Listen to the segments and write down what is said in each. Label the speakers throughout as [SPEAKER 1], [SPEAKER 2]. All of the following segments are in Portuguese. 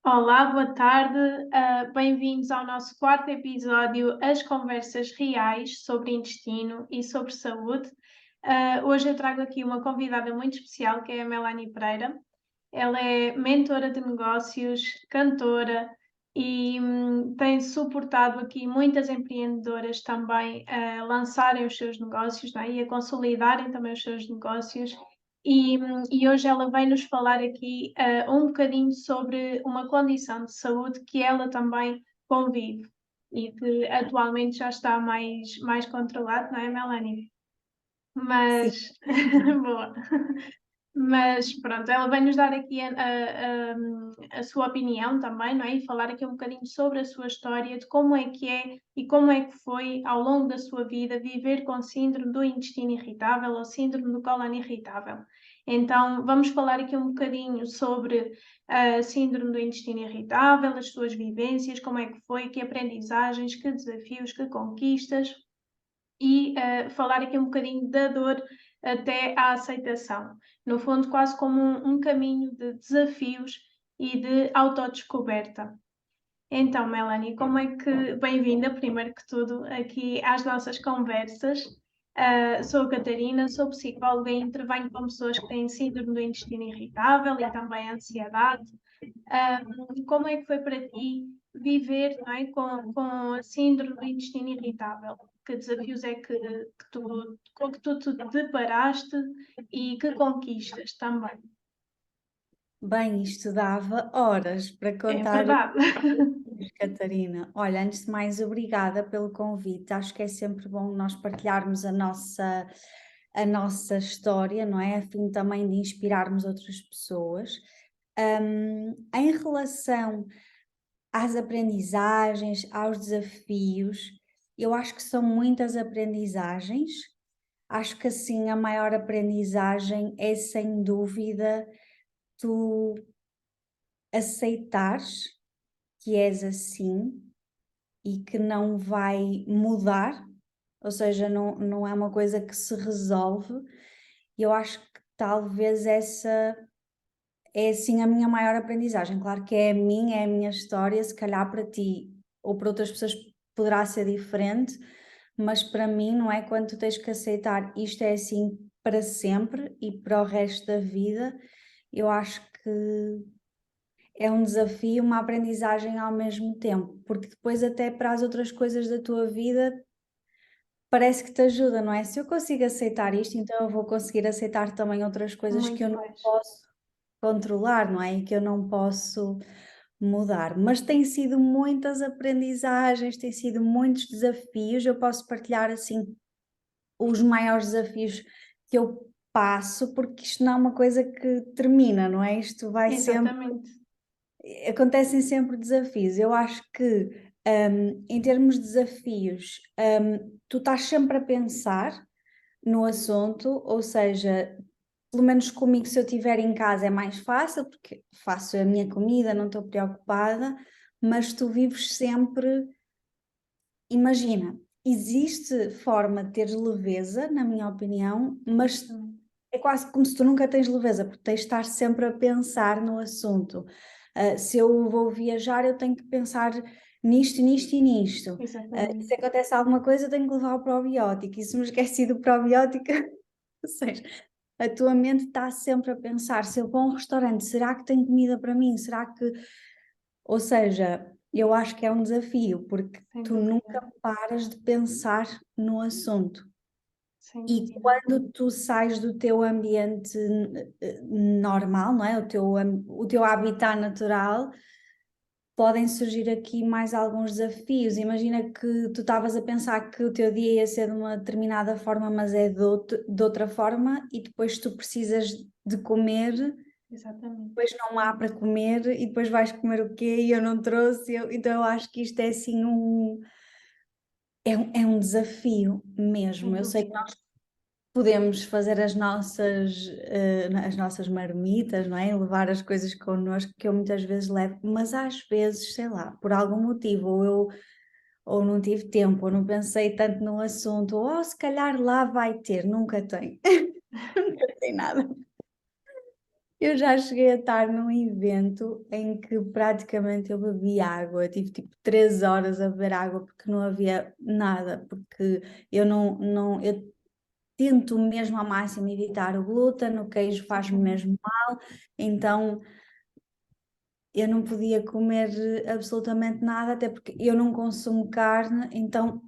[SPEAKER 1] Olá, boa tarde. Bem-vindos ao nosso quarto episódio, As Conversas Reais sobre Intestino e sobre Saúde. Hoje eu trago aqui uma convidada muito especial, que é a Melanie Pereira. Ela é mentora de negócios, cantora e tem suportado aqui muitas empreendedoras também a lançarem os seus negócios, não é? E a consolidarem também os seus negócios. E hoje ela vai nos falar aqui um bocadinho sobre uma condição de saúde que ela também convive e que atualmente já está mais controlado, não é, Melanie?
[SPEAKER 2] Sim,
[SPEAKER 1] Mas, boa. Mas pronto, ela vai nos dar aqui a sua opinião também, não é? E falar aqui um bocadinho sobre a sua história, de como é que é e como é que foi ao longo da sua vida viver com síndrome do intestino irritável ou síndrome do cólon irritável. Então, vamos falar aqui um bocadinho sobre a síndrome do intestino irritável, as suas vivências, como é que foi, que aprendizagens, que desafios, que conquistas e falar aqui um bocadinho da dor até à aceitação. No fundo, quase como um caminho de desafios e de autodescoberta. Então, Melanie, como é que, bem-vinda, primeiro que tudo, aqui às nossas conversas. Sou a Catarina, sou psicóloga e intervenho com pessoas que têm síndrome do intestino irritável e também ansiedade. Como é que foi para ti viver, não é, com a síndrome do intestino irritável? Que desafios é com que tu te deparaste e que conquistas também?
[SPEAKER 2] bem, isto dava horas para
[SPEAKER 1] É
[SPEAKER 2] contar,
[SPEAKER 1] verdade.
[SPEAKER 2] Catarina. Olha, antes de mais, obrigada pelo convite. Acho que é sempre bom nós partilharmos a nossa história, não é? A fim também de inspirarmos outras pessoas. Em relação às aprendizagens, aos desafios, eu acho que são muitas aprendizagens. Acho que assim a maior aprendizagem é sem dúvida tu aceitares que és assim e que não vai mudar, ou seja, não é uma coisa que se resolve. Eu acho que talvez essa é assim a minha maior aprendizagem. Claro que é a minha, é a minha história, se calhar para ti ou para outras pessoas poderá ser diferente, mas para mim não é, quando tu tens que aceitar isto é assim para sempre e para o resto da vida. Eu acho que é um desafio, uma aprendizagem ao mesmo tempo, porque depois até para as outras coisas da tua vida parece que te ajuda, não é? Se eu consigo aceitar isto, então eu vou conseguir aceitar também outras coisas que eu
[SPEAKER 1] Muito
[SPEAKER 2] não
[SPEAKER 1] mais.
[SPEAKER 2] posso controlar, não é? E que eu não posso mudar. Mas tem sido muitas aprendizagens, tem sido muitos desafios. Eu posso partilhar assim os maiores desafios que eu passo, porque isto não é uma coisa que termina, não é? Isto vai sempre.
[SPEAKER 1] Exatamente.
[SPEAKER 2] Acontecem sempre desafios. Eu acho que, em termos de desafios, tu estás sempre a pensar no assunto, ou seja, pelo menos comigo, se eu estiver em casa é mais fácil, porque faço a minha comida, não estou preocupada, mas tu vives sempre. Imagina, existe forma de teres leveza, na minha opinião, mas
[SPEAKER 1] Exatamente.
[SPEAKER 2] é quase como se tu nunca tens leveza, porque tens de estar sempre a pensar no assunto. Se eu vou viajar, eu tenho que pensar nisto, nisto e nisto. E se
[SPEAKER 1] Exatamente.
[SPEAKER 2] acontece alguma coisa, eu tenho que levar o probiótico. E se me esqueci do probiótico, ou seja, a tua mente está sempre a pensar: se eu vou a um restaurante, será que tem comida para mim? Será que. Ou seja, eu acho que é um desafio, porque
[SPEAKER 1] Sem
[SPEAKER 2] tu
[SPEAKER 1] dúvida.
[SPEAKER 2] nunca paras de pensar no assunto.
[SPEAKER 1] Sem
[SPEAKER 2] E
[SPEAKER 1] dúvida.
[SPEAKER 2] quando tu sais do teu ambiente normal, não é? O teu habitat natural, podem surgir aqui mais alguns desafios. Imagina que tu estavas a pensar que o teu dia ia ser de uma determinada forma, mas é de outra forma, e depois tu precisas de comer,
[SPEAKER 1] Exatamente.
[SPEAKER 2] depois não há para comer, e depois vais comer o quê? E eu não trouxe. Então eu acho que isto é assim é um desafio
[SPEAKER 1] Sem
[SPEAKER 2] mesmo. Eu sei que
[SPEAKER 1] dúvida.
[SPEAKER 2] nós podemos fazer as nossas marmitas, não é? Levar as coisas connosco que eu muitas vezes levo, mas às vezes, sei lá, por algum motivo, ou não tive tempo, ou não pensei tanto no assunto, ou se calhar lá vai ter, nunca tem, nunca tem nada. Eu já cheguei a estar num evento em que praticamente eu bebi água. Eu tive tipo 3 horas a beber água porque não havia nada, porque eu eu tento mesmo ao máximo evitar o glúten, o queijo faz-me mesmo mal, então eu não podia comer absolutamente nada, até porque eu não consumo carne, então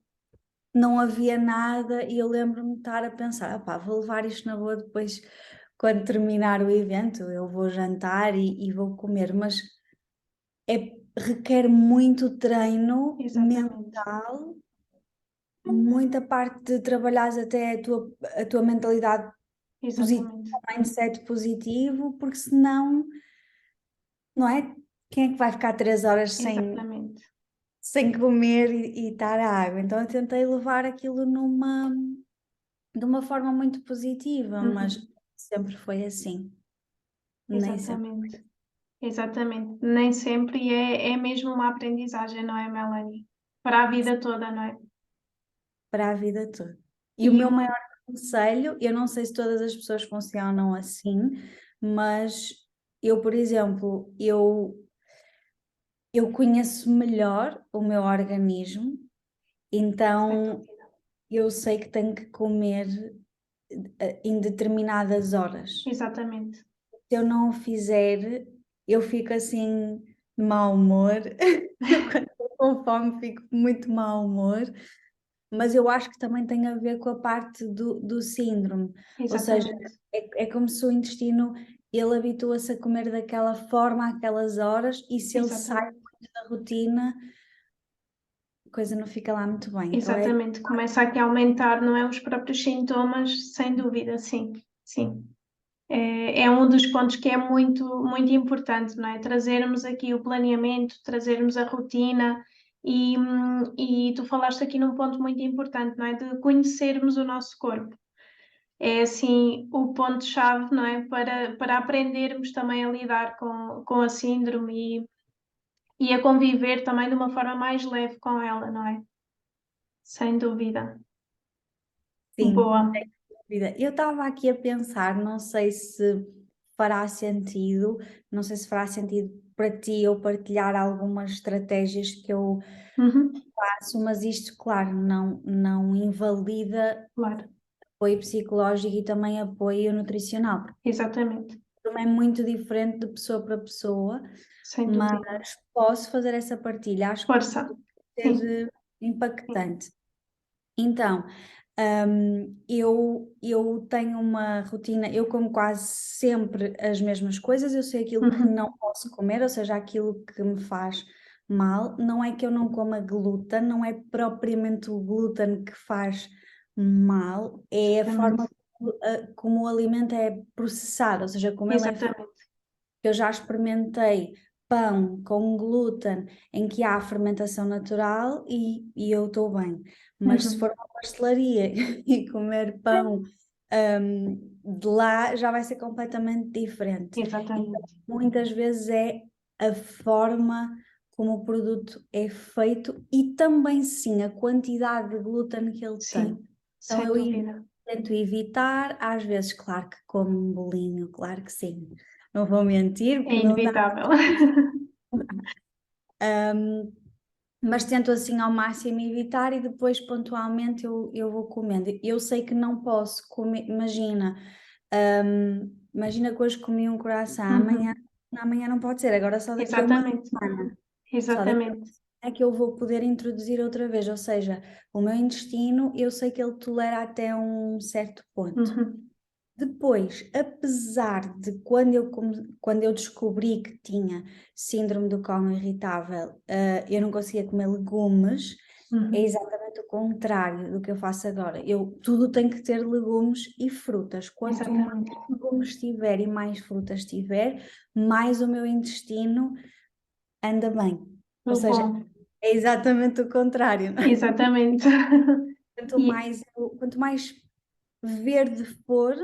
[SPEAKER 2] não havia nada e eu lembro-me de estar a pensar, opá, vou levar isto na boa depois, quando terminar o evento, eu vou jantar e vou comer, mas requer muito treino
[SPEAKER 1] Exatamente,
[SPEAKER 2] mental, muita parte de trabalhares até a tua mentalidade positiva,
[SPEAKER 1] exatamente,
[SPEAKER 2] mindset positivo, porque senão, não é? Quem é que vai ficar 3 horas
[SPEAKER 1] exatamente.
[SPEAKER 2] sem comer e estar a água? Então eu tentei levar aquilo de uma forma muito positiva, mas
[SPEAKER 1] Uhum,
[SPEAKER 2] sempre foi assim. Nem sempre
[SPEAKER 1] exatamente, exatamente. Nem sempre é mesmo uma aprendizagem, não é, Melanie? Para a vida toda, não é?
[SPEAKER 2] para a vida toda. E o
[SPEAKER 1] E
[SPEAKER 2] meu maior conselho, eu não sei se todas as pessoas funcionam assim, mas eu, por exemplo, eu conheço melhor o meu organismo,
[SPEAKER 1] sem
[SPEAKER 2] então
[SPEAKER 1] dúvida,
[SPEAKER 2] eu sei que tenho que comer em determinadas horas.
[SPEAKER 1] exatamente,
[SPEAKER 2] Se eu não o fizer, eu fico assim de mau humor. Quando estou com fome, fico muito de mau humor. Mas eu acho que também tem a ver com a parte do síndrome. Ou seja,
[SPEAKER 1] exatamente,
[SPEAKER 2] é como se o intestino ele habitua-se a comer daquela forma àquelas horas e se ele sai
[SPEAKER 1] exatamente.
[SPEAKER 2] muito da rotina, a coisa não fica lá muito bem. Então
[SPEAKER 1] Exatamente, começa aqui a aumentar, não é, os próprios sintomas, sem dúvida, sim, sim. É um dos pontos que é muito, muito importante, não é? Trazermos aqui o planeamento, trazermos a rotina e tu falaste aqui num ponto muito importante, não é? De conhecermos o nosso corpo. É assim o ponto-chave, não é? Para aprendermos também a lidar com a síndrome e a conviver também de uma forma mais leve com ela, não é? Sem dúvida.
[SPEAKER 2] sim,
[SPEAKER 1] Boa.
[SPEAKER 2] sem dúvida. Eu estava aqui a pensar, não sei se fará sentido, não sei se fará sentido para ti eu partilhar algumas estratégias que eu
[SPEAKER 1] Uhum,
[SPEAKER 2] faço, mas isto, claro, não invalida
[SPEAKER 1] claro,
[SPEAKER 2] apoio psicológico e também apoio nutricional, porque
[SPEAKER 1] exatamente.
[SPEAKER 2] também é muito diferente de pessoa para pessoa,
[SPEAKER 1] Sem dúvida.
[SPEAKER 2] mas posso fazer essa partilha, acho que
[SPEAKER 1] Força.
[SPEAKER 2] pode
[SPEAKER 1] Sim.
[SPEAKER 2] ser
[SPEAKER 1] Sim.
[SPEAKER 2] impactante. Então, eu tenho uma rotina, eu como quase sempre as mesmas coisas, eu sei aquilo que
[SPEAKER 1] Uhum,
[SPEAKER 2] não posso comer, ou seja, aquilo que me faz mal. Não é que eu não coma glúten, não é propriamente o glúten que faz mal, é a forma
[SPEAKER 1] exatamente.
[SPEAKER 2] como o alimento é processado, ou seja, como ele é feito.
[SPEAKER 1] Exatamente.
[SPEAKER 2] Eu já experimentei pão com glúten em que há fermentação natural e eu estou bem. Mas se for
[SPEAKER 1] Uhum,
[SPEAKER 2] uma pastelaria e comer pão, de lá, já vai ser completamente diferente. Então,
[SPEAKER 1] exatamente.
[SPEAKER 2] muitas vezes é a forma como o produto é feito e também sim a quantidade de glúten que ele tem.
[SPEAKER 1] Sim,
[SPEAKER 2] Então
[SPEAKER 1] sem dúvida.
[SPEAKER 2] tento evitar, às vezes, claro que como um bolinho, claro que sim. Não vou mentir,
[SPEAKER 1] É
[SPEAKER 2] porque não dá.
[SPEAKER 1] inevitável.
[SPEAKER 2] Mas tento assim ao máximo evitar e depois pontualmente eu vou comendo. Eu sei que não posso comer, imagina que hoje comi um croissant,
[SPEAKER 1] Uhum,
[SPEAKER 2] amanhã não pode ser, agora só daqui a uma
[SPEAKER 1] exatamente.
[SPEAKER 2] semana. Só daqui a uma
[SPEAKER 1] Exatamente.
[SPEAKER 2] semana é que eu vou poder introduzir outra vez, ou seja, o meu intestino eu sei que ele tolera até um certo ponto.
[SPEAKER 1] Uhum,
[SPEAKER 2] Depois, apesar de quando eu descobri que tinha síndrome do colo irritável, eu não conseguia comer legumes, é
[SPEAKER 1] uhum,
[SPEAKER 2] exatamente o contrário do que eu faço agora. Tudo tem que ter legumes e frutas. Quanto mais
[SPEAKER 1] exatamente.
[SPEAKER 2] legumes tiver e mais frutas tiver, mais o meu intestino anda bem. Ou
[SPEAKER 1] Muito
[SPEAKER 2] seja,
[SPEAKER 1] bom.
[SPEAKER 2] é exatamente o contrário.
[SPEAKER 1] Exatamente. E,
[SPEAKER 2] Quanto mais verde for,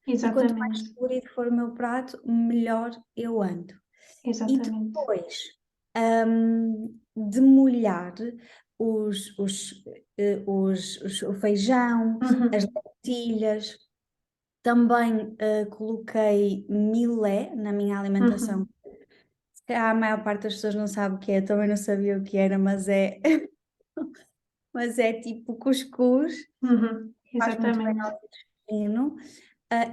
[SPEAKER 2] e quanto mais
[SPEAKER 1] exatamente.
[SPEAKER 2] colorido for o meu prato, melhor eu ando. E
[SPEAKER 1] Exatamente.
[SPEAKER 2] depois, de molhar o feijão, as
[SPEAKER 1] Uhum,
[SPEAKER 2] lentilhas, Também coloquei milé na minha alimentação.
[SPEAKER 1] Uhum.
[SPEAKER 2] Se calhar a maior parte das pessoas não sabe o que é, eu também não sabia o que era, mas é, mas é tipo cuscuz,
[SPEAKER 1] Uhum.
[SPEAKER 2] faz muito bem
[SPEAKER 1] Exatamente.
[SPEAKER 2] ao intestino.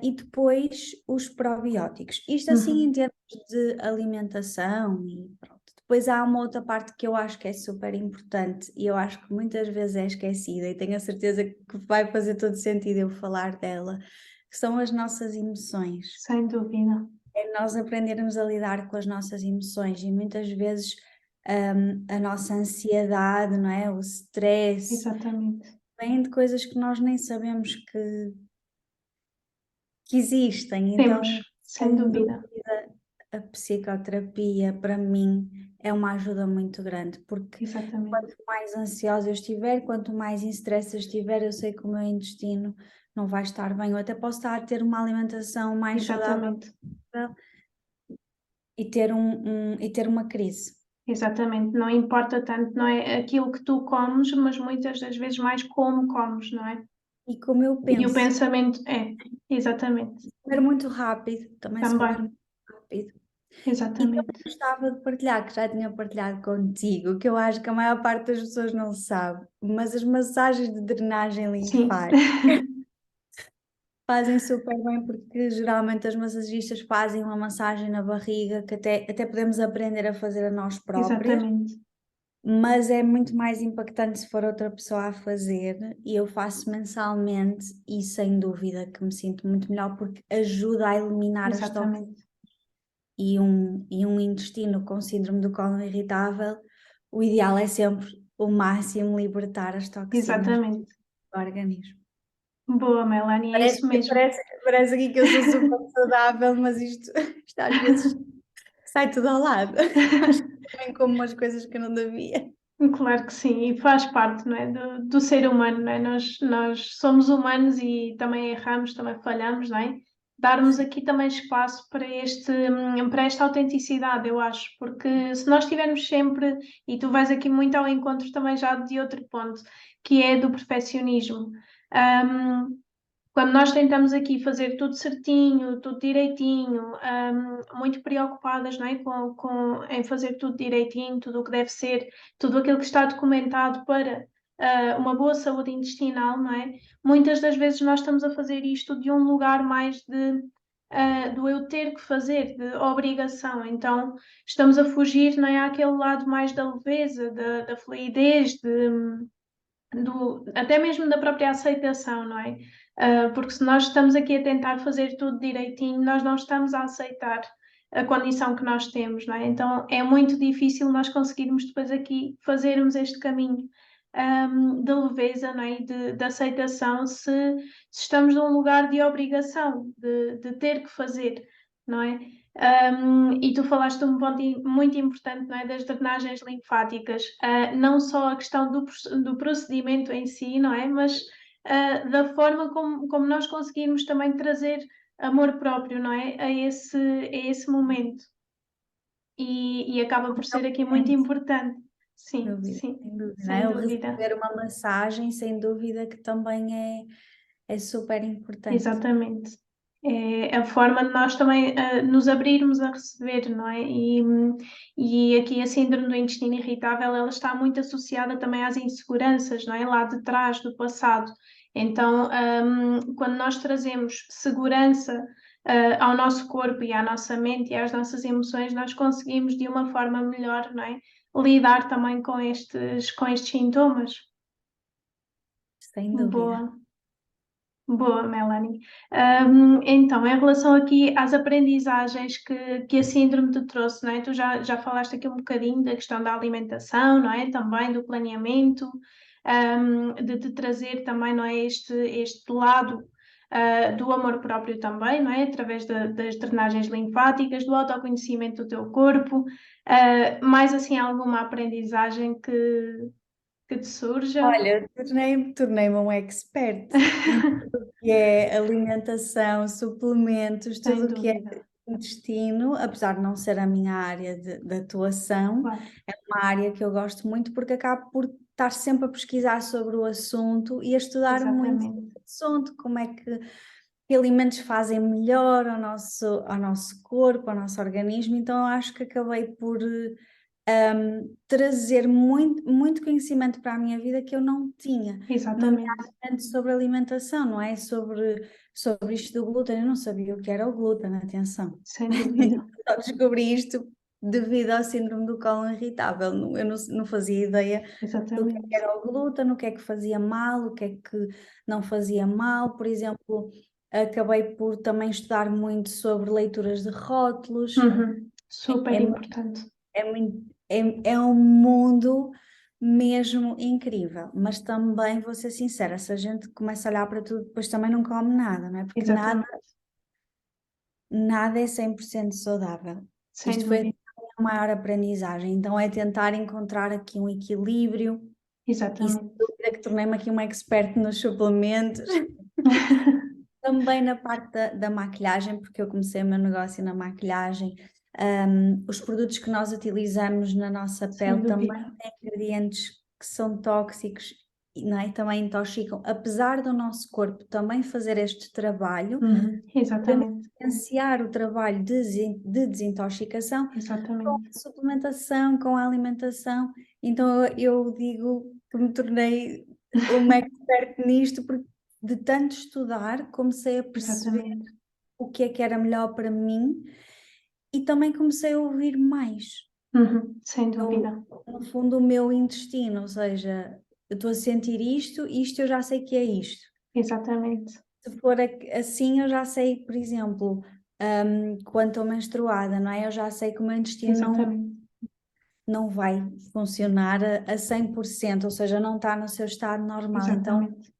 [SPEAKER 2] E depois os probióticos. Isto assim em
[SPEAKER 1] Uhum.
[SPEAKER 2] termos de alimentação e pronto. Depois há uma outra parte que eu acho que é super importante e eu acho que muitas vezes é esquecida e tenho a certeza que vai fazer todo sentido eu falar dela, que são as nossas emoções.
[SPEAKER 1] Sem dúvida.
[SPEAKER 2] É nós aprendermos a lidar com as nossas emoções e muitas vezes a nossa ansiedade, não é? O stress,
[SPEAKER 1] Exatamente.
[SPEAKER 2] vem de coisas que nós nem sabemos que existem.
[SPEAKER 1] Temos,
[SPEAKER 2] Então,
[SPEAKER 1] sem
[SPEAKER 2] sem
[SPEAKER 1] dúvida.
[SPEAKER 2] dúvida, a psicoterapia para mim é uma ajuda muito grande, porque
[SPEAKER 1] Exatamente.
[SPEAKER 2] quanto mais ansiosa eu estiver, quanto mais em stress eu estiver, eu sei que o meu intestino não vai estar bem. Eu até posso estar a ter uma alimentação mais saudável
[SPEAKER 1] Exatamente.
[SPEAKER 2] e ter uma crise.
[SPEAKER 1] Exatamente. Não importa tanto, não é aquilo que tu comes, mas muitas das vezes mais como comes, não é?
[SPEAKER 2] E como eu
[SPEAKER 1] E o
[SPEAKER 2] penso,
[SPEAKER 1] pensamento é, exatamente.
[SPEAKER 2] comer muito rápido, também se comer
[SPEAKER 1] Também,
[SPEAKER 2] muito rápido. E também
[SPEAKER 1] exatamente.
[SPEAKER 2] gostava de partilhar, que já tinha partilhado contigo, que eu acho que a maior parte das pessoas não sabe, mas as massagens de drenagem
[SPEAKER 1] Sim,
[SPEAKER 2] linfática fazem super bem porque geralmente as massagistas fazem uma massagem na barriga que até podemos aprender a fazer a nós próprias,
[SPEAKER 1] exatamente.
[SPEAKER 2] mas é muito mais impactante se for outra pessoa a fazer e eu faço mensalmente e sem dúvida que me sinto muito melhor porque ajuda a eliminar as toxinas
[SPEAKER 1] Exatamente.
[SPEAKER 2] e um intestino com síndrome do cólon irritável, o ideal é sempre o máximo libertar as toxinas
[SPEAKER 1] Exatamente.
[SPEAKER 2] do organismo.
[SPEAKER 1] Boa, Melanie, é
[SPEAKER 2] Parece,
[SPEAKER 1] isso mesmo.
[SPEAKER 2] parece, parece aqui que eu sou super saudável, mas isto às vezes sai tudo ao lado. Acho que também como umas coisas que eu não devia.
[SPEAKER 1] Claro que sim, e faz parte, não é, do ser humano, não é? Nós somos humanos e também erramos, também falhamos, não é? Darmos
[SPEAKER 2] Sim.
[SPEAKER 1] aqui também espaço para esta autenticidade, eu acho, porque se nós estivermos sempre, e tu vais aqui muito ao encontro também já de outro ponto, que é do perfeccionismo. Quando nós tentamos aqui fazer tudo certinho, tudo direitinho, muito preocupadas, não é, em fazer tudo direitinho, tudo o que deve ser, tudo aquilo que está documentado para uma boa saúde intestinal, não é? Muitas das vezes nós estamos a fazer isto de um lugar mais do eu ter que fazer, de obrigação. Então estamos a fugir, não é, àquele lado mais da leveza, da fluidez, até mesmo da própria aceitação, não é? Porque se nós estamos aqui a tentar fazer tudo direitinho, nós não estamos a aceitar a condição que nós temos, não é? Então é muito difícil nós conseguirmos depois aqui fazermos este caminho de leveza, não é? De aceitação se estamos num lugar de obrigação, de ter que fazer, não é? E tu falaste de um ponto muito importante, não é? Das drenagens linfáticas, não só a questão do procedimento em si, não é? Mas da forma como nós conseguimos também trazer amor próprio, não é? A esse momento. E acaba por ser aqui muito
[SPEAKER 2] Realmente,
[SPEAKER 1] importante.
[SPEAKER 2] sem
[SPEAKER 1] Sim,
[SPEAKER 2] dúvida,
[SPEAKER 1] sim,
[SPEAKER 2] sem dúvida.
[SPEAKER 1] sem
[SPEAKER 2] Eu
[SPEAKER 1] dúvida.
[SPEAKER 2] receber uma massagem, sem dúvida que também é super importante.
[SPEAKER 1] Exatamente. É a forma de nós também nos abrirmos a receber, não é? E aqui a síndrome do intestino irritável, ela está muito associada também às inseguranças, não é? Lá de trás, do passado. Então, quando nós trazemos segurança, ao nosso corpo e à nossa mente e às nossas emoções, nós conseguimos de uma forma melhor, não é? Lidar também com estes sintomas.
[SPEAKER 2] Sem dúvida.
[SPEAKER 1] Boa. Boa, Melanie. Então, em relação aqui às aprendizagens que a síndrome te trouxe, não é? Tu já falaste aqui um bocadinho da questão da alimentação, não é? Também do planeamento, de te trazer também, não é? Este lado, do amor próprio também, não é? Através das drenagens linfáticas, do autoconhecimento do teu corpo. Mais assim, alguma aprendizagem que te surja?
[SPEAKER 2] Olha, tornei-me um expert em tudo o que é alimentação, suplementos,
[SPEAKER 1] Sem
[SPEAKER 2] tudo o que é
[SPEAKER 1] dúvida,
[SPEAKER 2] intestino, apesar de não ser a minha área de atuação,
[SPEAKER 1] claro.
[SPEAKER 2] é uma área que eu gosto muito porque acabo por estar sempre a pesquisar sobre o assunto e a estudar muito sobre
[SPEAKER 1] Exatamente.
[SPEAKER 2] o assunto, como é que que alimentos fazem melhor ao nosso corpo, ao nosso organismo, então eu acho que acabei por trazer muito conhecimento para a minha vida que eu não tinha,
[SPEAKER 1] Exatamente,
[SPEAKER 2] nomeadamente sobre alimentação, não é? Sobre isto do glúten, eu não sabia o que era o glúten, atenção.
[SPEAKER 1] sem dúvida.
[SPEAKER 2] Só descobri isto devido ao síndrome do cólon irritável, eu não fazia ideia do que
[SPEAKER 1] Exatamente.
[SPEAKER 2] era o glúten, o que é que fazia mal, o que é que não fazia mal. Por exemplo, acabei por também estudar muito sobre leituras de rótulos.
[SPEAKER 1] Uhum. Super
[SPEAKER 2] É,
[SPEAKER 1] importante.
[SPEAKER 2] é um mundo mesmo incrível, mas também vou ser sincera, se a gente começa a olhar para tudo, depois também não come nada, não é? Porque
[SPEAKER 1] Exatamente,
[SPEAKER 2] nada é 100% saudável.
[SPEAKER 1] sem
[SPEAKER 2] Isto foi
[SPEAKER 1] dúvida.
[SPEAKER 2] a maior aprendizagem, então é tentar encontrar aqui um equilíbrio e sem
[SPEAKER 1] Exatamente.
[SPEAKER 2] dúvida que tornei-me aqui uma expert nos suplementos. Também na parte da maquilhagem, porque eu comecei o meu negócio na maquilhagem. Os produtos que nós utilizamos na nossa
[SPEAKER 1] Sem
[SPEAKER 2] pele também
[SPEAKER 1] dúvida.
[SPEAKER 2] têm ingredientes que são tóxicos, não é? Também intoxicam. Apesar do nosso corpo também fazer este trabalho,
[SPEAKER 1] Uhum.
[SPEAKER 2] podemos
[SPEAKER 1] Exatamente.
[SPEAKER 2] potenciar o trabalho de desintoxicação com a
[SPEAKER 1] Exatamente.
[SPEAKER 2] suplementação, com a alimentação. Então eu digo que me tornei uma expert nisto, porque de tanto estudar, comecei a perceber
[SPEAKER 1] Exatamente.
[SPEAKER 2] o que é que era melhor para mim e também comecei a ouvir mais.
[SPEAKER 1] Uhum. Sem
[SPEAKER 2] Eu,
[SPEAKER 1] dúvida.
[SPEAKER 2] no fundo, o meu intestino, ou seja, eu estou a sentir isto eu já sei que é isto.
[SPEAKER 1] Exatamente.
[SPEAKER 2] Se for assim, eu já sei, por exemplo, quando estou menstruada, não é? Eu já sei que o meu intestino
[SPEAKER 1] Exatamente.
[SPEAKER 2] não vai funcionar a 100%, ou seja, não está no seu estado normal. Então,
[SPEAKER 1] Exatamente.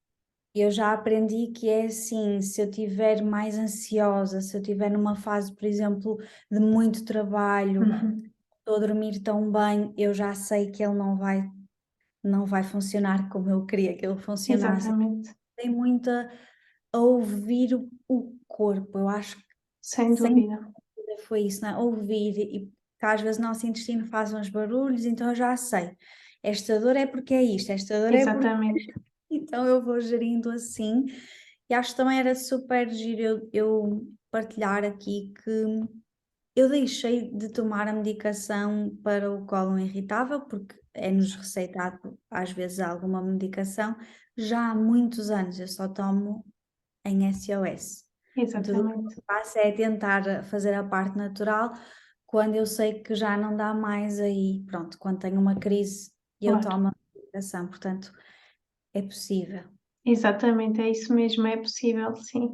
[SPEAKER 2] eu já aprendi que é assim, se eu estiver mais ansiosa, se eu estiver numa fase, por exemplo, de muito trabalho,
[SPEAKER 1] Uhum.
[SPEAKER 2] estou a dormir tão bem, eu já sei que ele não vai funcionar como eu queria que ele funcionasse.
[SPEAKER 1] Exatamente.
[SPEAKER 2] Tem muito a ouvir o corpo, eu acho que
[SPEAKER 1] Sem
[SPEAKER 2] sem
[SPEAKER 1] dúvida.
[SPEAKER 2] dúvida foi isso, não é? Ouvir, e que às vezes o nosso intestino faz uns barulhos, então eu já sei. Esta dor é porque é isto, esta dor é porque.
[SPEAKER 1] Exatamente.
[SPEAKER 2] Então eu vou gerindo assim. E acho que também era super giro eu partilhar aqui que eu deixei de tomar a medicação para o cólon irritável, porque é-nos receitado às vezes alguma medicação, já há muitos anos, eu só tomo em SOS. E tudo o que
[SPEAKER 1] Exatamente.
[SPEAKER 2] eu faço é tentar fazer a parte natural quando eu sei que já não dá mais aí, pronto, quando tenho uma crise eu
[SPEAKER 1] Claro.
[SPEAKER 2] tomo a medicação, portanto é possível.
[SPEAKER 1] Exatamente, é isso mesmo, é possível, sim.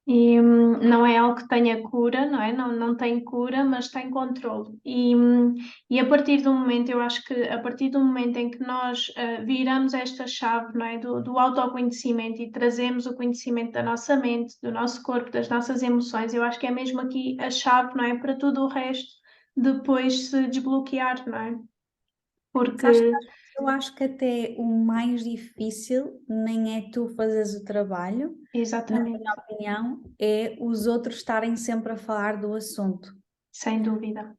[SPEAKER 1] E não é algo que tenha cura, não é? Não, não tem cura, mas tem controle. E a partir do momento, eu acho que a partir do momento em que nós viramos esta chave, não é? Do autoconhecimento e trazemos o conhecimento da nossa mente, do nosso corpo, das nossas emoções, eu acho que é mesmo aqui a chave, não é? Para tudo o resto depois se desbloquear, não é?
[SPEAKER 2] Sabes que
[SPEAKER 1] Porque,
[SPEAKER 2] eu acho que até o mais difícil nem é tu fazeres o trabalho, na minha
[SPEAKER 1] exatamente,
[SPEAKER 2] opinião, é os outros estarem sempre a falar do assunto.
[SPEAKER 1] sem dúvida,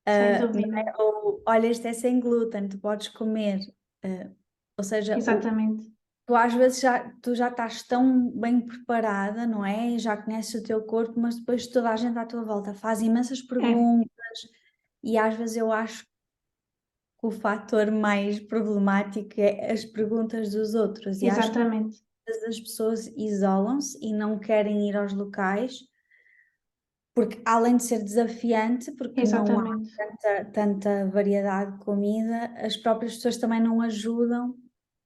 [SPEAKER 1] sem
[SPEAKER 2] Não
[SPEAKER 1] dúvida.
[SPEAKER 2] é? Ou, olha, este é sem glúten, tu podes comer. Ah, ou seja,
[SPEAKER 1] Exatamente.
[SPEAKER 2] tu às vezes tu já estás tão bem preparada, não é? Já conheces o teu corpo, mas depois toda a gente à tua volta faz imensas
[SPEAKER 1] É,
[SPEAKER 2] perguntas e às vezes eu acho que o fator mais problemático é as perguntas dos outros e acho que
[SPEAKER 1] exatamente.
[SPEAKER 2] às vezes as pessoas isolam-se e não querem ir aos locais porque além de ser desafiante, porque não há
[SPEAKER 1] Exatamente.
[SPEAKER 2] tanta variedade de comida, as próprias pessoas também não ajudam.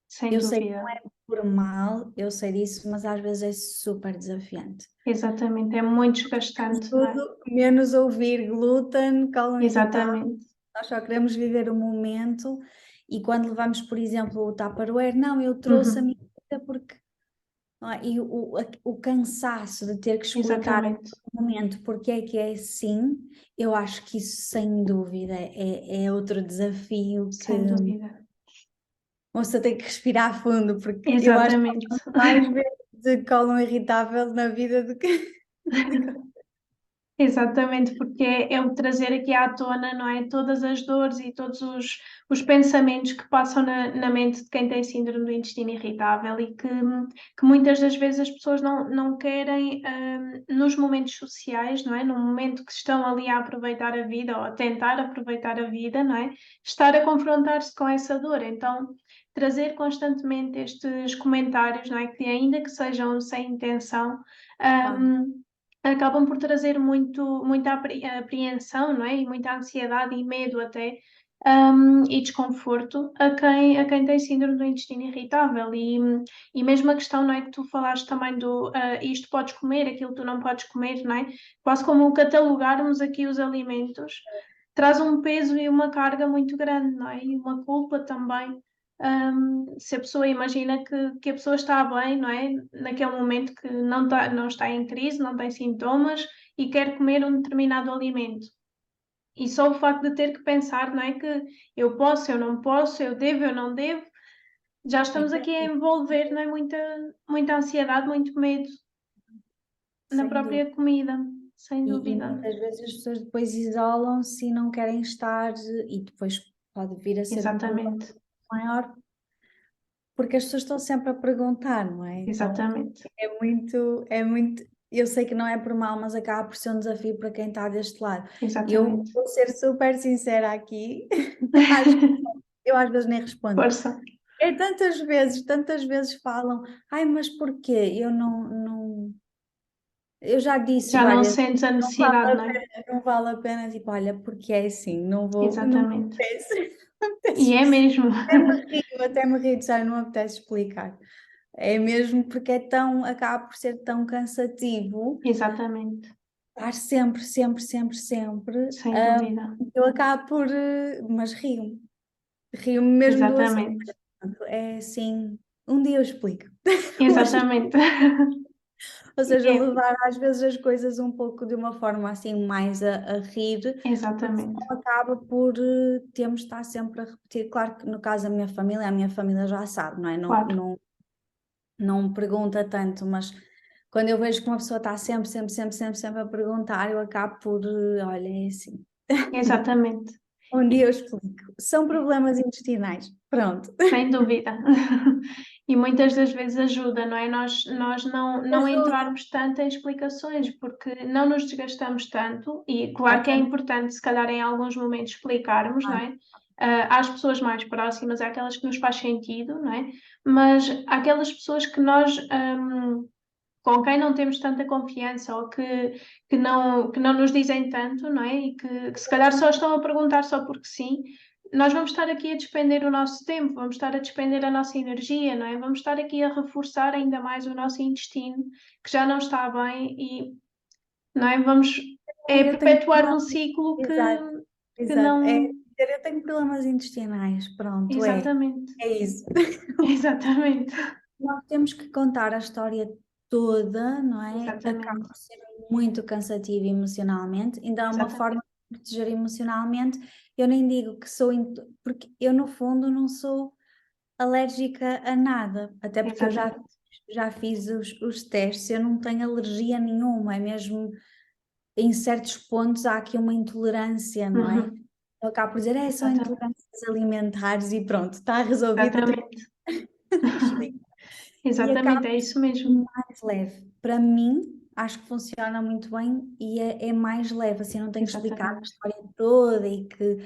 [SPEAKER 1] Sem
[SPEAKER 2] Eu sei que
[SPEAKER 1] dúvida.
[SPEAKER 2] não é por mal, eu sei disso, mas às vezes é super desafiante.
[SPEAKER 1] Exatamente. É muito
[SPEAKER 2] Queremos
[SPEAKER 1] desgastante, não é?
[SPEAKER 2] tudo menos ouvir glúten, cálcio irritável,
[SPEAKER 1] Exatamente.
[SPEAKER 2] nós só queremos viver o momento e quando levamos, por exemplo, o Tupperware, não, eu trouxe a
[SPEAKER 1] Uhum.
[SPEAKER 2] minha vida porque não é? E o cansaço de ter que explicar a
[SPEAKER 1] Exatamente.
[SPEAKER 2] todo momento porque é que é assim, eu acho que isso sem dúvida é outro desafio que
[SPEAKER 1] Sem dúvida.
[SPEAKER 2] você tem que respirar fundo, porque eu acho que
[SPEAKER 1] Exatamente.
[SPEAKER 2] mais vezes de cólon irritável na vida do que.
[SPEAKER 1] Exatamente, porque é o trazer aqui à tona, não é? Todas as dores e todos os pensamentos que passam na mente de quem tem síndrome do intestino irritável e que muitas das vezes as pessoas não querem, nos momentos sociais, não é? No momento que estão ali a aproveitar a vida ou a tentar aproveitar a vida, não é? Estar a confrontar-se com essa dor. Então, trazer constantemente estes comentários, não é? Que ainda que sejam sem intenção,
[SPEAKER 2] Claro.
[SPEAKER 1] acabam por trazer muita apreensão, não é? E muita ansiedade e medo até, e desconforto a quem tem síndrome do intestino irritável. E mesmo a questão, não é, que tu falaste também do isto podes comer, aquilo tu não podes comer, não é? Quase como catalogarmos aqui os alimentos, traz um peso e uma carga muito grande, não é? E uma culpa também. Se a pessoa imagina que a pessoa está bem, não é? Naquele momento que não está em crise, não tem sintomas e quer comer um determinado alimento. E só o facto de ter que pensar, não é? Que eu posso, eu não posso, eu devo, eu não devo, já
[SPEAKER 2] É
[SPEAKER 1] estamos aqui a
[SPEAKER 2] cansativo,
[SPEAKER 1] envolver, não é? Muita ansiedade, muito medo na
[SPEAKER 2] sem dúvida.
[SPEAKER 1] própria comida, sem
[SPEAKER 2] E
[SPEAKER 1] dúvida.
[SPEAKER 2] muitas vezes as pessoas depois isolam-se e não querem estar, e depois pode vir a ser um problema
[SPEAKER 1] Exatamente,
[SPEAKER 2] maior, porque as pessoas estão sempre a perguntar, não é? Então
[SPEAKER 1] exatamente,
[SPEAKER 2] é muito, eu sei que não é por mal, mas acaba por ser um desafio para quem está deste lado. Eu
[SPEAKER 1] exatamente.
[SPEAKER 2] vou ser super sincera aqui, acho que eu às vezes nem respondo.
[SPEAKER 1] Força.
[SPEAKER 2] É tantas vezes falam, ai, mas porquê? Eu não, eu já disse
[SPEAKER 1] Já não
[SPEAKER 2] várias vezes,
[SPEAKER 1] sentes a
[SPEAKER 2] não vale
[SPEAKER 1] necessidade,
[SPEAKER 2] a
[SPEAKER 1] não é?
[SPEAKER 2] pena, não vale a pena, tipo, olha, porque é assim, não me
[SPEAKER 1] Exatamente.
[SPEAKER 2] apetece, não me
[SPEAKER 1] E é
[SPEAKER 2] apetece,
[SPEAKER 1] mesmo.
[SPEAKER 2] até me rio de já não me apetece explicar. É mesmo porque é tão, acaba por ser tão cansativo,
[SPEAKER 1] Exatamente.
[SPEAKER 2] estar sempre,
[SPEAKER 1] Sem dúvida.
[SPEAKER 2] eu acabo por, mas rio-me mesmo do assunto,
[SPEAKER 1] Exatamente.
[SPEAKER 2] é assim, um dia eu explico.
[SPEAKER 1] Exatamente.
[SPEAKER 2] Ou seja,
[SPEAKER 1] É,
[SPEAKER 2] levar às vezes as coisas um pouco de uma forma assim mais a rir, porque
[SPEAKER 1] exatamente.
[SPEAKER 2] senão acaba por termos de estar sempre a repetir. Claro que no caso da minha família, a minha família já sabe, não é?
[SPEAKER 1] Claro.
[SPEAKER 2] Não me pergunta tanto, mas quando eu vejo que uma pessoa está sempre a perguntar, eu acabo por, olha, é assim.
[SPEAKER 1] Exatamente.
[SPEAKER 2] Um dia eu explico. São problemas intestinais. Pronto.
[SPEAKER 1] Sem dúvida. E muitas das vezes ajuda, não é? Nós não
[SPEAKER 2] Ajuda.
[SPEAKER 1] entrarmos tanto em explicações, porque não nos desgastamos tanto, e claro que é
[SPEAKER 2] Exatamente.
[SPEAKER 1] importante, se calhar, em alguns momentos explicarmos, não é? Às pessoas mais próximas, àquelas que nos faz sentido, não é? Mas aquelas pessoas que com quem não temos tanta confiança ou que não nos dizem tanto, não é? E que se calhar só estão a perguntar só porque sim, nós vamos estar aqui a despender o nosso tempo, vamos estar a despender a nossa energia, não é? Vamos estar aqui a reforçar ainda mais o nosso intestino, que já não está bem, e não é? Vamos
[SPEAKER 2] Eu tenho
[SPEAKER 1] perpetuar um ciclo
[SPEAKER 2] exato,
[SPEAKER 1] que
[SPEAKER 2] exato. É
[SPEAKER 1] não.
[SPEAKER 2] dizer, eu tenho problemas intestinais, pronto,
[SPEAKER 1] Exatamente,
[SPEAKER 2] é isso.
[SPEAKER 1] exatamente,
[SPEAKER 2] Nós temos que contar a história toda, não é? Acaba
[SPEAKER 1] exatamente,
[SPEAKER 2] por ser muito cansativo emocionalmente, ainda há uma forma
[SPEAKER 1] exatamente,
[SPEAKER 2] de proteger emocionalmente. Eu nem digo que sou, porque eu no fundo não sou alérgica a nada, até porque eu
[SPEAKER 1] exatamente.
[SPEAKER 2] já fiz os testes, eu não tenho alergia nenhuma, é mesmo em certos pontos há aqui uma intolerância, não é?
[SPEAKER 1] Uhum,
[SPEAKER 2] Eu acabo por dizer, são
[SPEAKER 1] exatamente,
[SPEAKER 2] intolerâncias alimentares e pronto, está resolvido, não tenho
[SPEAKER 1] exatamente.
[SPEAKER 2] que explicar. E acaba
[SPEAKER 1] Exatamente, é
[SPEAKER 2] por
[SPEAKER 1] isso
[SPEAKER 2] ser
[SPEAKER 1] mesmo.
[SPEAKER 2] mais leve. Para mim, acho que funciona muito bem e é mais leve, assim, não tenho que explicar a
[SPEAKER 1] Exatamente,
[SPEAKER 2] história toda e que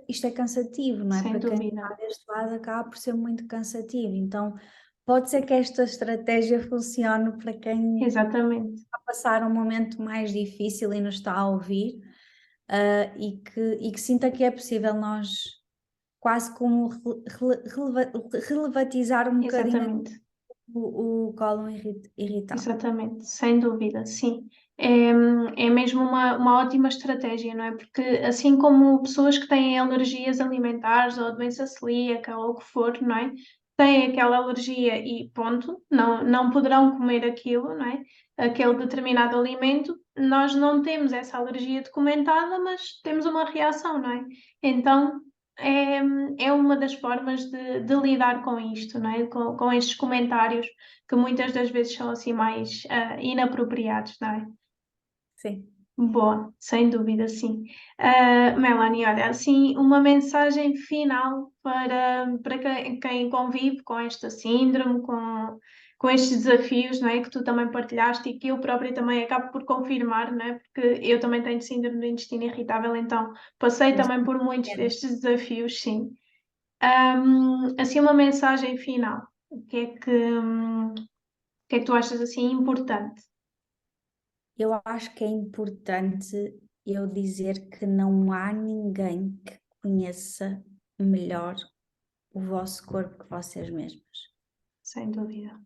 [SPEAKER 2] isto é cansativo, não é?
[SPEAKER 1] sem
[SPEAKER 2] Para quem
[SPEAKER 1] dúvida.
[SPEAKER 2] está deste lado acaba por ser muito cansativo. Então, pode ser que esta estratégia funcione para quem
[SPEAKER 1] Exatamente,
[SPEAKER 2] a passar um momento mais difícil e nos está a ouvir, e que sinta que é possível nós quase como relevatizar um bocadinho
[SPEAKER 1] exatamente,
[SPEAKER 2] o cólon irritável.
[SPEAKER 1] exatamente, sem dúvida, sim. É, é mesmo uma ótima estratégia, não é? Porque assim como pessoas que têm alergias alimentares ou doença celíaca ou o que for, não é? Têm aquela alergia e ponto, não poderão comer aquilo, não é? Aquele determinado alimento, nós não temos essa alergia documentada, mas temos uma reação, não é? Então é, é uma das formas de lidar com isto, não é? Com estes comentários que muitas das vezes são assim mais inapropriados, não é?
[SPEAKER 2] Sim.
[SPEAKER 1] Boa, sem dúvida, sim. Melanie, olha, assim, uma mensagem final para quem convive com esta síndrome, com estes desafios, não é, que tu também partilhaste e que eu própria também acabo por confirmar, não é, porque eu também tenho síndrome do intestino irritável, então passei
[SPEAKER 2] Mas
[SPEAKER 1] também por muitos destes desafios, sim. Assim, uma mensagem final, o que é que tu achas assim importante?
[SPEAKER 2] eu acho que é importante eu dizer que não há ninguém que conheça melhor o vosso corpo que vocês mesmos.
[SPEAKER 1] Sem dúvida.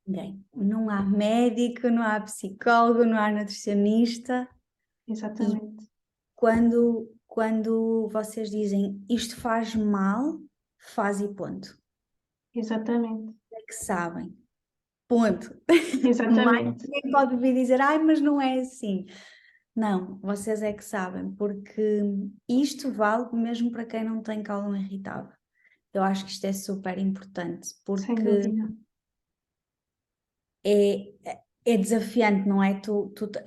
[SPEAKER 2] Ninguém. Não há médico, não há psicólogo, não há nutricionista. E
[SPEAKER 1] Exatamente,
[SPEAKER 2] quando vocês dizem isto faz mal, faz e ponto.
[SPEAKER 1] exatamente,
[SPEAKER 2] É que sabem. Ponto. Mais
[SPEAKER 1] exatamente.
[SPEAKER 2] ninguém pode vir dizer, ai, mas não é assim. Não, vocês é que sabem, porque isto vale mesmo para quem não tem cálculo irritável. Eu acho que isto é super importante,
[SPEAKER 1] Sem
[SPEAKER 2] porque
[SPEAKER 1] dúvida,
[SPEAKER 2] é, é desafiante, não é?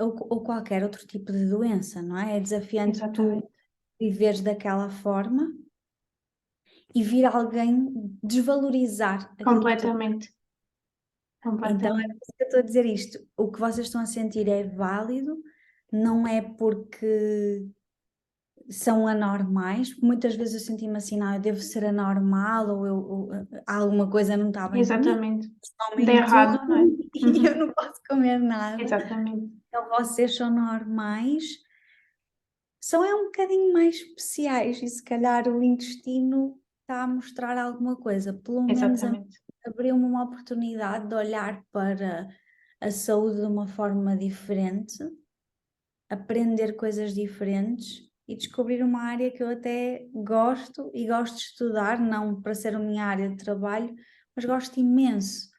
[SPEAKER 2] Ou qualquer outro tipo de doença, não é? É desafiante tu
[SPEAKER 1] exatamente,
[SPEAKER 2] viveres daquela forma e vir alguém desvalorizar aquilo que tu.
[SPEAKER 1] completamente,
[SPEAKER 2] Então é
[SPEAKER 1] completamente,
[SPEAKER 2] por isso que eu estou a dizer isto. O que vocês estão a sentir é válido, não é porque são anormais, porque muitas vezes eu senti-me assim, não, eu devo ser anormal, alguma coisa não está bem comigo,
[SPEAKER 1] exatamente. De
[SPEAKER 2] comem tudo
[SPEAKER 1] errado, não é?
[SPEAKER 2] e eu
[SPEAKER 1] Uhum,
[SPEAKER 2] não posso comer nada.
[SPEAKER 1] exatamente,
[SPEAKER 2] Então vocês são normais, só é um bocadinho mais especiais e se calhar o intestino está a mostrar alguma coisa, pelo menos
[SPEAKER 1] exatamente,
[SPEAKER 2] abriu-me uma oportunidade de olhar para a saúde de uma forma diferente, aprender coisas diferentes e descobrir uma área que eu até gosto e gosto de estudar, não para ser a minha área de trabalho, mas gosto imenso.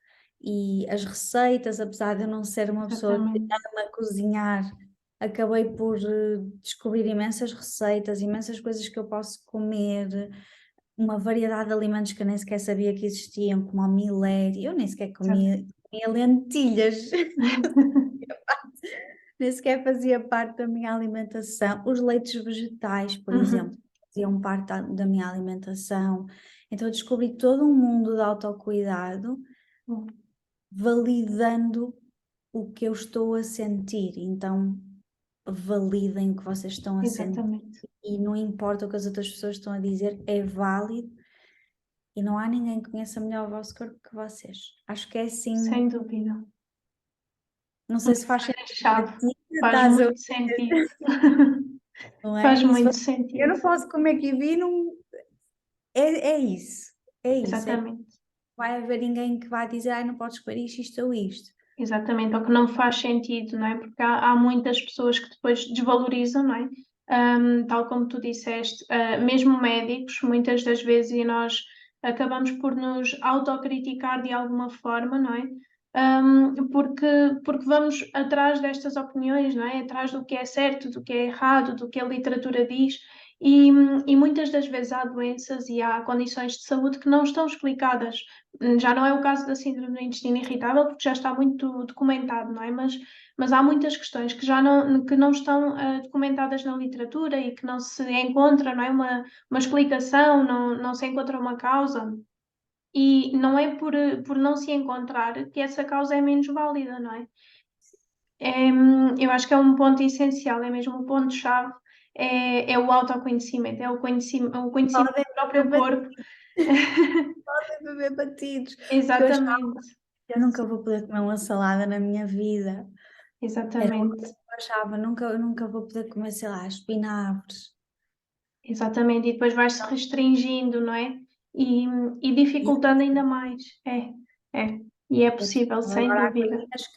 [SPEAKER 2] E as receitas, apesar de eu não ser uma pessoa que
[SPEAKER 1] exatamente,
[SPEAKER 2] ama cozinhar, acabei por descobrir imensas receitas, imensas coisas que eu posso comer, uma variedade de alimentos que eu nem sequer sabia que existiam, como a milé, eu nem sequer comia lentilhas. Nem sequer fazia parte da minha alimentação. Os leites vegetais, por exemplo,
[SPEAKER 1] uhum,
[SPEAKER 2] faziam parte da minha alimentação. Então eu descobri todo um mundo de autocuidado, validando o que eu estou a sentir. Então validem o que vocês estão a sentir
[SPEAKER 1] exatamente,
[SPEAKER 2] e não importa o que as outras pessoas estão a dizer, é válido e não há ninguém que conheça melhor o vosso corpo que vocês. Acho que é assim,
[SPEAKER 1] sem dúvida.
[SPEAKER 2] não sei se faz sentido para
[SPEAKER 1] Chave,
[SPEAKER 2] ti,
[SPEAKER 1] faz
[SPEAKER 2] estás a
[SPEAKER 1] muito sentido.
[SPEAKER 2] não é?
[SPEAKER 1] Faz
[SPEAKER 2] E se
[SPEAKER 1] muito
[SPEAKER 2] eu
[SPEAKER 1] sentido,
[SPEAKER 2] não posso comer kiwi, não, é isso. É isso.
[SPEAKER 1] exatamente.
[SPEAKER 2] Vai haver ninguém que vai dizer, ai, não podes comer isto ou isto.
[SPEAKER 1] Exatamente, ou que não faz sentido, não é? Porque há muitas pessoas que depois desvalorizam, não é? Tal como tu disseste, mesmo médicos, muitas das vezes, e nós acabamos por nos autocriticar de alguma forma, não é? Porque vamos atrás destas opiniões, não é? Atrás do que é certo, do que é errado, do que a literatura diz, e, e muitas das vezes há doenças e há condições de saúde que não estão explicadas. Já não é o caso da síndrome do intestino irritável, porque já está muito documentado, não é? Mas há muitas questões que não estão documentadas na literatura e que não se encontra, não é? Uma explicação, não se encontra uma causa. E não é por não se encontrar que essa causa é menos válida, não é? Eu acho que é um ponto essencial, é mesmo o ponto-chave, é o autoconhecimento, é o conhecimento
[SPEAKER 2] Podem
[SPEAKER 1] do
[SPEAKER 2] beber
[SPEAKER 1] próprio corpo.
[SPEAKER 2] batidos, podem beber batidos. Porque
[SPEAKER 1] Exatamente,
[SPEAKER 2] eu nunca vou poder comer uma salada na minha vida. Era uma
[SPEAKER 1] exatamente.
[SPEAKER 2] coisa que eu achava, nunca vou poder comer, sei lá, espinafres.
[SPEAKER 1] Exatamente, e depois vai-se restringindo, não é? E, e
[SPEAKER 2] E
[SPEAKER 1] dificultando ainda mais. É. E é
[SPEAKER 2] é
[SPEAKER 1] possível,
[SPEAKER 2] possível.
[SPEAKER 1] sem
[SPEAKER 2] Agora há
[SPEAKER 1] dúvida.
[SPEAKER 2] coisinhas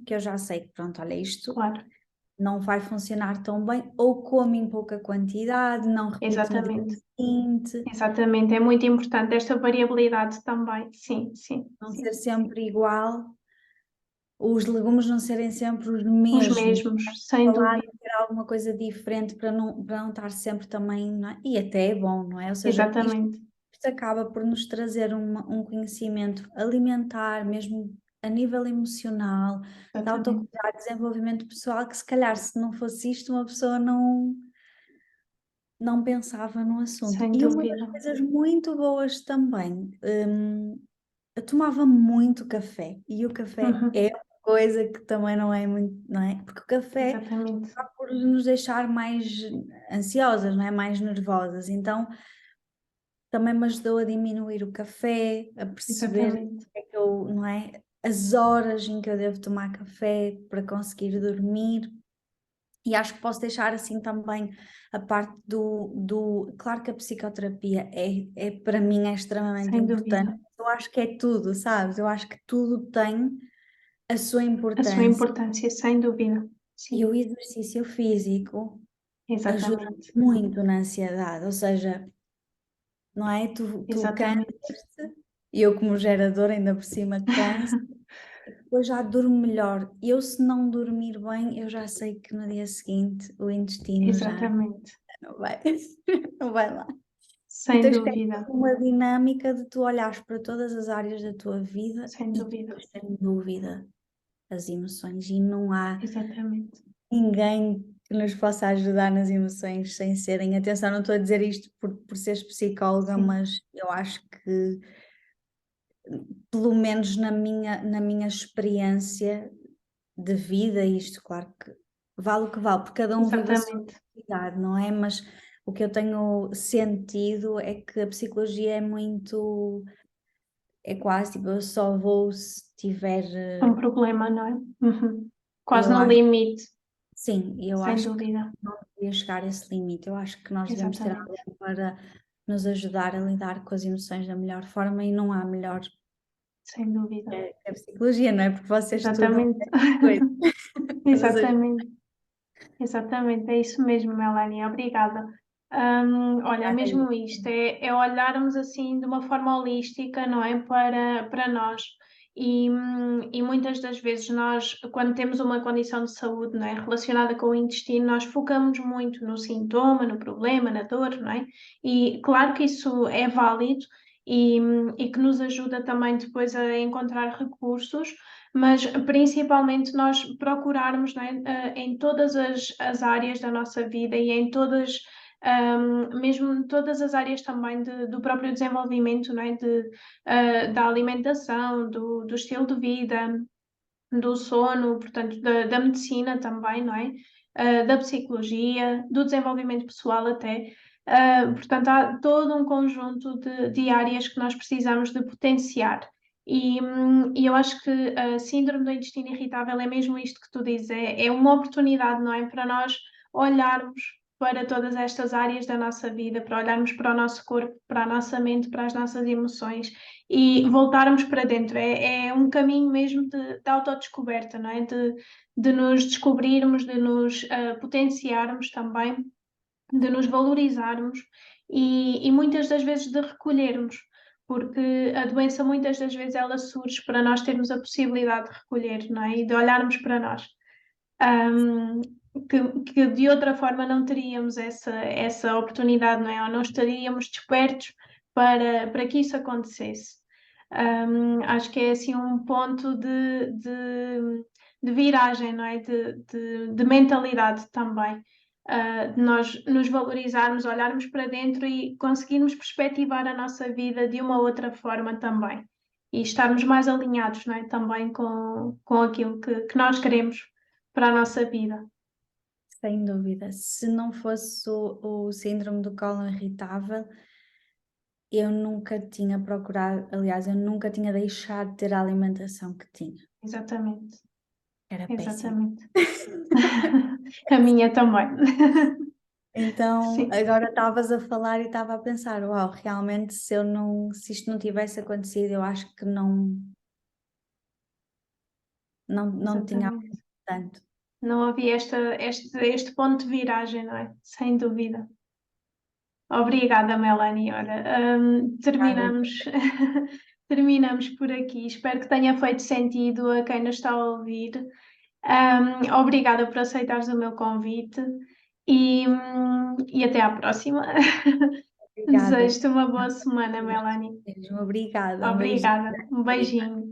[SPEAKER 2] que eu já sei que, pronto, olha, isto
[SPEAKER 1] Claro,
[SPEAKER 2] não vai funcionar tão bem, ou como em pouca quantidade, não repito no dia
[SPEAKER 1] exatamente.
[SPEAKER 2] seguinte,
[SPEAKER 1] Exatamente, é muito importante esta variabilidade também. Sim, sim,
[SPEAKER 2] não
[SPEAKER 1] sim.
[SPEAKER 2] ser sempre igual, os legumes não serem sempre os
[SPEAKER 1] Os
[SPEAKER 2] mesmos,
[SPEAKER 1] mesmos, sem
[SPEAKER 2] falar
[SPEAKER 1] dúvida.
[SPEAKER 2] ter alguma coisa diferente para não estar sempre também, não é? E até é bom, não é? Ou seja, isto
[SPEAKER 1] Exatamente,
[SPEAKER 2] acaba por nos trazer um conhecimento alimentar, mesmo a nível emocional, de
[SPEAKER 1] Exatamente.
[SPEAKER 2] autocuidado, desenvolvimento pessoal, que se calhar se não fosse isto uma pessoa não pensava no assunto.
[SPEAKER 1] Sem
[SPEAKER 2] E uma das
[SPEAKER 1] dúvida.
[SPEAKER 2] coisas muito boas também, eu tomava muito café e o café
[SPEAKER 1] Uhum.
[SPEAKER 2] é uma coisa que também não é muito, não é? Porque o café
[SPEAKER 1] Exatamente.
[SPEAKER 2] acaba por nos deixar mais ansiosas, não é? Mais nervosas. Então também me ajudou a diminuir o café, a perceber
[SPEAKER 1] Exatamente.
[SPEAKER 2] que é que eu, não é? As horas em que eu devo tomar café para conseguir dormir. E acho que posso deixar assim também a parte claro que a psicoterapia é para mim é extremamente
[SPEAKER 1] Sem dúvida.
[SPEAKER 2] importante. Eu acho que é tudo, sabes? Eu acho que tudo tem a sua
[SPEAKER 1] A sua
[SPEAKER 2] importância.
[SPEAKER 1] importância, sem dúvida.
[SPEAKER 2] E o
[SPEAKER 1] Sim,
[SPEAKER 2] exercício físico ajuda
[SPEAKER 1] exatamente.
[SPEAKER 2] muito na ansiedade, ou seja, não é? Tu
[SPEAKER 1] Exatamente.
[SPEAKER 2] cansas-te, e eu como geradora ainda por cima canso, depois já durmo melhor. Eu se não dormir bem, eu já sei que no dia seguinte o intestino já
[SPEAKER 1] Exatamente.
[SPEAKER 2] não vai, não vai lá. E
[SPEAKER 1] Sem
[SPEAKER 2] tens que ter
[SPEAKER 1] dúvida.
[SPEAKER 2] uma dinâmica de tu olhares para todas as áreas da tua vida
[SPEAKER 1] Sem
[SPEAKER 2] e
[SPEAKER 1] dúvida.
[SPEAKER 2] depois, sem dúvida, as emoções. E não há
[SPEAKER 1] Exatamente.
[SPEAKER 2] ninguém que nos possa ajudar nas emoções sem serem. Atenção, não estou a dizer isto por seres psicóloga,
[SPEAKER 1] Sim.
[SPEAKER 2] mas eu acho que, pelo menos na minha experiência de vida, isto, claro que vale o que vale, porque cada um vive a sua
[SPEAKER 1] Exatamente.
[SPEAKER 2] realidade, não é? Mas o que eu tenho sentido é que a psicologia é muito, é quase tipo, eu só vou se tiver,
[SPEAKER 1] Um problema, não é? Uhum.
[SPEAKER 2] e
[SPEAKER 1] Quase
[SPEAKER 2] eu
[SPEAKER 1] no
[SPEAKER 2] acho,
[SPEAKER 1] limite.
[SPEAKER 2] sim, e eu
[SPEAKER 1] Sem
[SPEAKER 2] acho que
[SPEAKER 1] dúvida.
[SPEAKER 2] não devia chegar a esse limite, eu acho que nós devemos ter
[SPEAKER 1] Exatamente.
[SPEAKER 2] alguém para nos ajudar a lidar com as emoções da melhor forma e não há melhor
[SPEAKER 1] Sem dúvida.
[SPEAKER 2] que a psicologia, não é? Porque vocês estudam
[SPEAKER 1] Exatamente.
[SPEAKER 2] coisas para nos ajudar.
[SPEAKER 1] Exatamente. Exatamente, é isso mesmo, Melanie, obrigada. Olha, é mesmo isto, é olharmos assim de uma forma holística, não é? Para nós. E muitas das vezes nós, quando temos uma condição de saúde, não é? Relacionada com o intestino, nós focamos muito no sintoma, no problema, na dor, não é? E claro que isso é válido e que nos ajuda também depois a encontrar recursos, mas principalmente nós procurarmos, não é, em todas as áreas da nossa vida e em todas, mesmo todas as áreas também do próprio desenvolvimento, não é, da alimentação, do estilo de vida, do sono, portanto, da medicina também, não é? Da psicologia, do desenvolvimento pessoal até. Portanto, há todo um conjunto de áreas que nós precisamos de potenciar. E eu acho que a síndrome do intestino irritável é mesmo isto que tu dizes, é uma oportunidade, não é? Para nós olharmos para todas estas áreas da nossa vida, para olharmos para o nosso corpo, para a nossa mente, para as nossas emoções e voltarmos para dentro. É um caminho mesmo de autodescoberta, não é? De nos descobrirmos, de nos potenciarmos também, de nos valorizarmos e muitas das vezes de recolhermos, porque a doença muitas das vezes ela surge para nós termos a possibilidade de recolher, não é? E de olharmos para nós. Um, que de outra forma não teríamos essa oportunidade, não é? Ou não estaríamos despertos para que isso acontecesse. Acho que é assim um ponto de viragem, não é? De mentalidade também. De nós nos valorizarmos, olharmos para dentro e conseguirmos perspectivar a nossa vida de uma outra forma também. E estarmos mais alinhados, não é? Também com aquilo que nós queremos para a nossa vida.
[SPEAKER 2] Sem dúvida. Se não fosse o síndrome do colo irritável, eu nunca tinha procurado, aliás, eu nunca tinha deixado de ter a alimentação que tinha.
[SPEAKER 1] Exatamente,
[SPEAKER 2] Era péssimo.
[SPEAKER 1] exatamente. A minha também.
[SPEAKER 2] Então,
[SPEAKER 1] Sim,
[SPEAKER 2] agora estavas a falar e estava a pensar, uau, realmente se isto não tivesse acontecido, eu acho que não tinha
[SPEAKER 1] exatamente.
[SPEAKER 2] tanto.
[SPEAKER 1] Não havia este ponto de viragem, não é? Sem dúvida. Obrigada, Melanie. Ora,
[SPEAKER 2] Nada.
[SPEAKER 1] terminamos, terminamos por aqui. Espero que tenha feito sentido a quem nos está a ouvir. Obrigada por aceitares o meu convite e até à próxima.
[SPEAKER 2] Obrigada.
[SPEAKER 1] Desejo-te uma boa semana, Melanie.
[SPEAKER 2] Mesmo, obrigada. Um beijinho.
[SPEAKER 1] Obrigada. Um beijinho.